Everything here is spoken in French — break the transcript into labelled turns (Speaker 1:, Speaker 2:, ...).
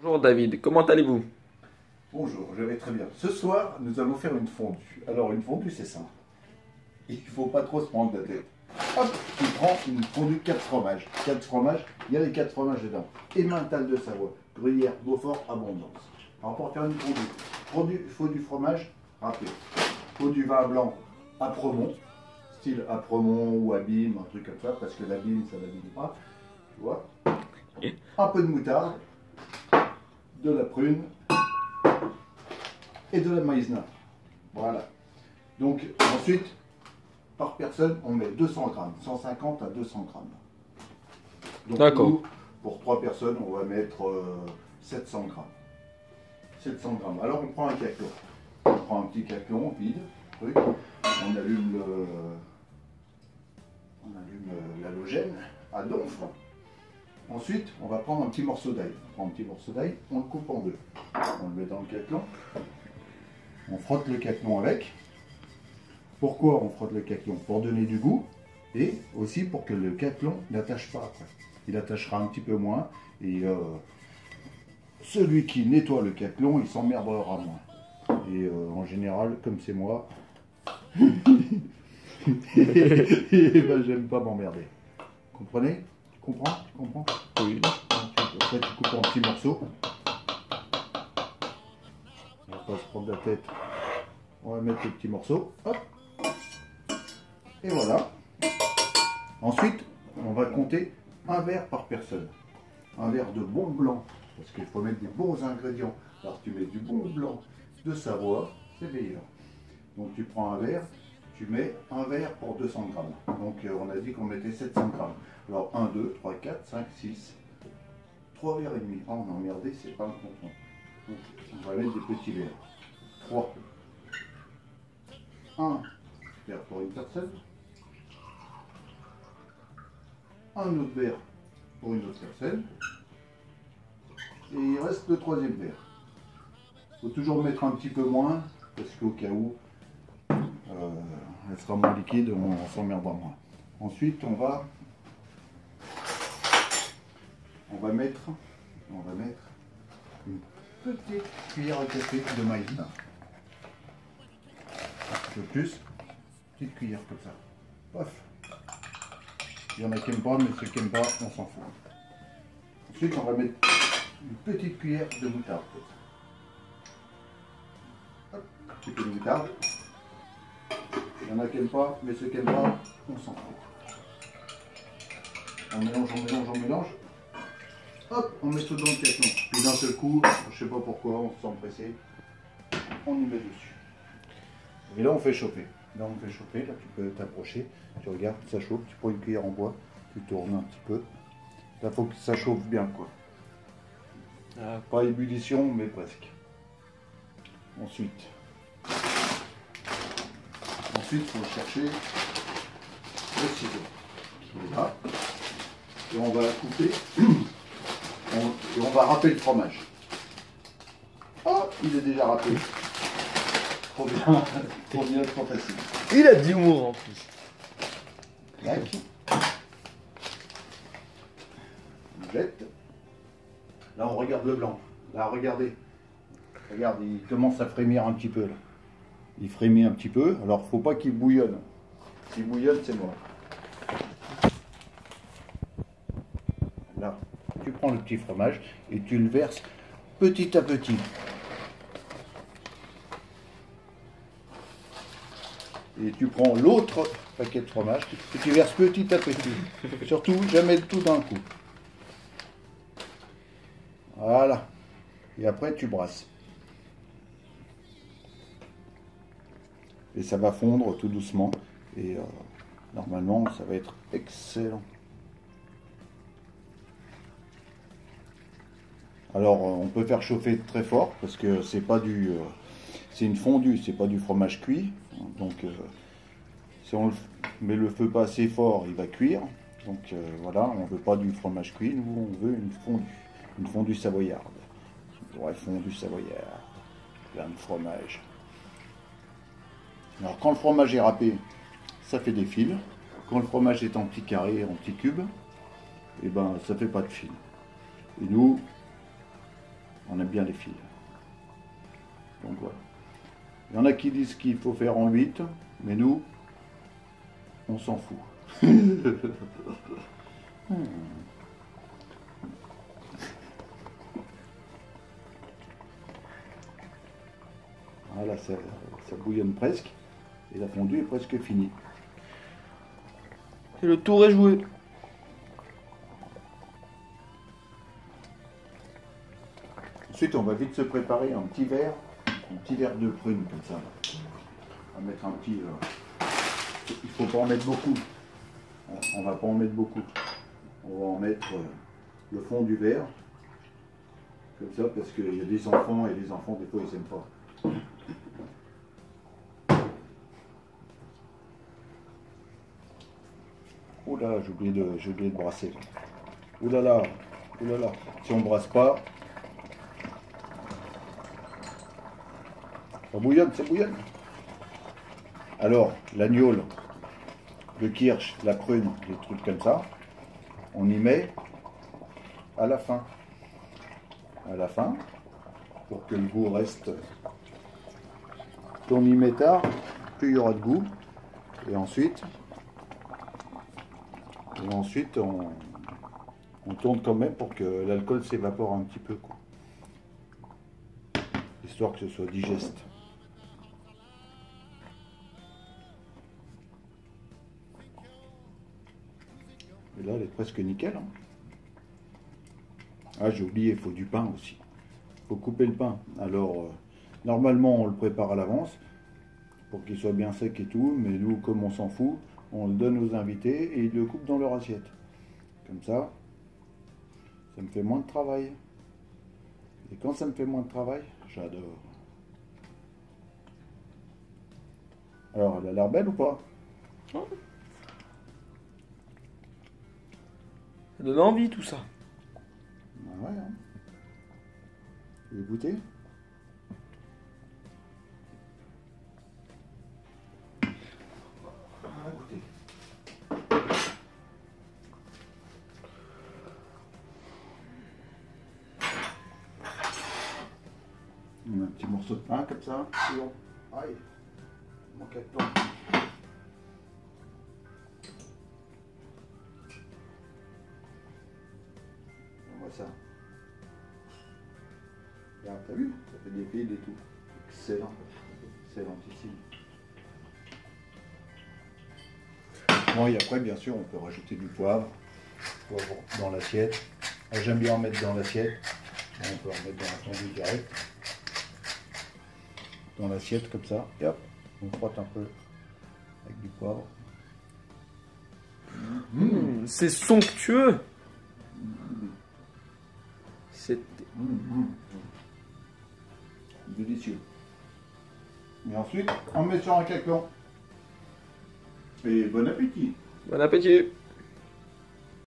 Speaker 1: Bonjour David, comment allez-vous?
Speaker 2: Bonjour, je vais très bien. Ce soir, nous allons faire une fondue. Alors, une fondue, c'est simple. Il ne faut pas trop se prendre la tête. Hop, tu prends une fondue 4 fromages. 4 fromages, il y a les 4 fromages dedans. Emmental de Savoie, Gruyère, Beaufort, Abondance. Alors, pour faire une fondue, il faut du fromage râpé. Il faut du vin blanc Apremont, style Apremont ou Abîme, un truc comme ça, parce que l'Abîme, ça n'abîme pas. Tu vois? Un peu de moutarde, de la prune et de la maïzena. Voilà. Donc ensuite, par personne, on met 200 grammes, 150 à 200 grammes. Donc
Speaker 1: D'accord.
Speaker 2: nous, pour 3 personnes, on va mettre 700 grammes. 700 grammes. Alors on prend un caclon. On prend un petit caclon vide, truc. On allume l'halogène à donf. Ensuite, on va prendre un petit morceau d'ail. On prend un petit morceau d'ail, on le coupe en deux. On le met dans le caclon. On frotte le caclon avec. Pourquoi on frotte le caclon? Pour donner du goût et aussi pour que le caclon n'attache pas après. Il attachera un petit peu moins et celui qui nettoie le caclon, il s'emmerdera moins. Et en général, comme c'est moi, et ben, j'aime pas m'emmerder. Comprenez? Tu comprends? Tu comprends?
Speaker 1: Oui.
Speaker 2: Après, tu coupes en petits morceaux. On va pas se prendre la tête. On va mettre les petits morceaux. Hop. Et voilà. Ensuite, on va compter un verre par personne. Un verre de bon blanc. Parce qu'il faut mettre des bons ingrédients. Alors tu mets du bon blanc de Savoie, c'est meilleur. Donc tu prends un verre, tu mets un verre pour 200 grammes. Donc on a dit qu'on mettait 700 grammes. Alors 1, 2, 3, 4, 5, 6. 3 verres et demi. Ah, on a emmerdé, c'est pas un contenant. Donc on va mettre des petits verres. 3. Un verre pour une personne. Un autre verre pour une autre personne. Et il reste le troisième verre. Il faut toujours mettre un petit peu moins, parce qu'au cas où, elle sera moins liquide, on s'emmerdera moins. Ensuite, on va mettre une petite cuillère à café de maïzena. Un peu plus, petite cuillère comme ça. Paf. Il y en a qui n'aiment pas, mais ceux qui n'aiment pas, on s'en fout. Ensuite, on va mettre une petite cuillère de moutarde. Hop, un petit peu de moutarde. Il y en a qui n'aiment pas, mais ceux qui n'aiment pas, on s'en fout. On mélange, on mélange, on mélange. Hop, on met tout dans le caclon. Puis d'un seul coup, je sais pas pourquoi, on se sent pressé, on y met dessus. Et là, on fait chauffer. Là, on fait chauffer. Là, tu peux t'approcher. Tu regardes, ça chauffe. Tu prends une cuillère en bois. Tu tournes un petit peu. Là, il faut que ça chauffe bien, quoi. Pas ébullition, mais presque. Ensuite, il faut chercher le ciseau qui est là. Et on va couper. Et on va râper le fromage. Oh, il est déjà râpé. Trop bien, trop bien, trop facile.
Speaker 1: Il a de l'humour en plus.
Speaker 2: Tac. On jette. Là, on regarde le blanc. Là, regardez. Regarde, il commence à frémir un petit peu. Là. Il frémit un petit peu. Alors, faut pas qu'il bouillonne. S'il bouillonne, c'est mort. Là, tu prends le petit fromage et tu le verses petit à petit. Et tu prends l'autre paquet de fromage et tu verses petit à petit. Surtout, jamais tout d'un coup. Voilà. Et après, tu brasses. Et ça va fondre tout doucement. Et normalement, ça va être excellent. Alors, on peut faire chauffer très fort parce que c'est pas c'est une fondue, c'est pas du fromage cuit. Donc, si on met le feu pas assez fort, il va cuire. Donc voilà, on veut pas du fromage cuit, nous on veut une fondue savoyarde. Ouais, fondue savoyarde, plein de fromage. Alors quand le fromage est râpé, ça fait des fils. Quand le fromage est en petits carrés, en petits cubes, et ben ça fait pas de fils. Et nous, On aime bien les fils. Donc voilà. Il y en a qui disent qu'il faut faire en 8, mais nous, on s'en fout. Voilà, ça bouillonne presque. Et la fondue est presque finie.
Speaker 1: Et le tour est joué.
Speaker 2: Ensuite, on va vite se préparer un petit verre de prune comme ça. On va mettre un petit. Il faut pas en mettre beaucoup. On va pas en mettre beaucoup. On va en mettre le fond du verre. Comme ça, parce qu'il y a des enfants et les enfants, des fois, ils n'aiment pas. Oh là, j'ai oublié de brasser. Oh là là, oh là là. Si on ne brasse pas, ça bouillonne, ça bouillonne. Alors, l'agnole, le kirsch, la prune, des trucs comme ça, on y met à la fin. À la fin, pour que le goût reste. Plus on y met tard, plus il y aura de goût. Et ensuite on tourne quand même pour que l'alcool s'évapore un petit peu, quoi. Histoire que ce soit digeste. Et là, elle est presque nickel, hein. Ah, j'ai oublié, il faut du pain aussi. Il faut couper le pain. Alors, normalement, on le prépare à l'avance pour qu'il soit bien sec et tout, mais nous, comme on s'en fout, on le donne aux invités et ils le coupent dans leur assiette. Comme ça me fait moins de travail. Et quand ça me fait moins de travail, j'adore. Alors, elle a l'air belle ou pas?
Speaker 1: Ça donne envie tout ça.
Speaker 2: Ah ouais, hein. Tu veux goûter? On va goûter. On a un petit morceau de pain comme ça. C'est bon. Aïe, il manque de temps. On voit ça. Regarde, t'as vu? Ça fait des fils et tout. Excellent. Excellentissime. Bon, et après, bien sûr, on peut rajouter du poivre dans l'assiette. J'aime bien en mettre dans l'assiette. On peut en mettre dans la fondue direct. Dans l'assiette, comme ça. Et hop, on frotte un peu avec du poivre.
Speaker 1: C'est somptueux. C'est
Speaker 2: Délicieux. Et ensuite, on met sur un cacon. Et bon appétit.
Speaker 1: bon appétit.